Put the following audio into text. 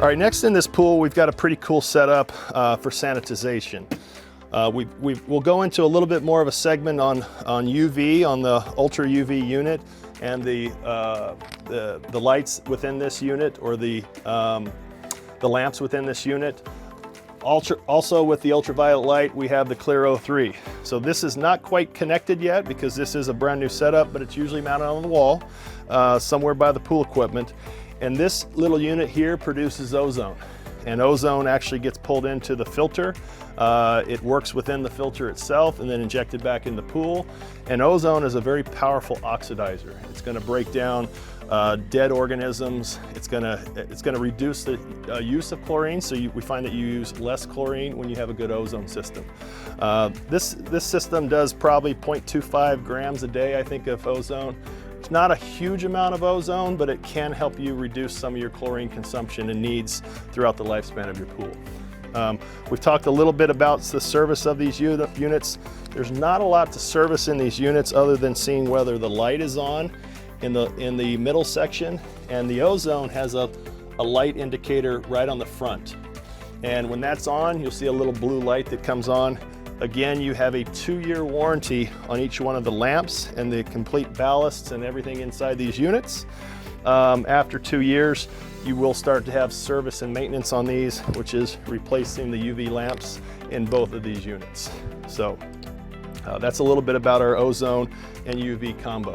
All right, next in this pool, we've got a pretty cool setup for sanitization. We'll go into a little bit more of a segment on UV, on the ultra UV unit, and the lights within this unit, or the lamps within this unit. Also with the ultraviolet light, we have the Clear O3. So this is not quite connected yet because this is a brand new setup, but it's usually mounted on the wall somewhere by the pool equipment. And this little unit here produces ozone. And ozone actually gets pulled into the filter. It works within the filter itself and then injected back in the pool. And ozone is a very powerful oxidizer. It's going to break down dead organisms. It's going to reduce the use of chlorine. So we find that you use less chlorine when you have a good ozone system. This system does probably 0.25 grams a day, I think, of ozone. It's not a huge amount of ozone, but it can help you reduce some of your chlorine consumption and needs throughout the lifespan of your pool. We've talked a little bit about the service of these units. There's not a lot to service in these units other than seeing whether the light is on in the middle section, and the ozone has a light indicator right on the front. And when that's on, you'll see a little blue light that comes on. Again, you have a 2-year warranty on each one of the lamps and the complete ballasts and everything inside these units. After 2 years, you will start to have service and maintenance on these, which is replacing the UV lamps in both of these units. So that's a little bit about our ozone and UV combo.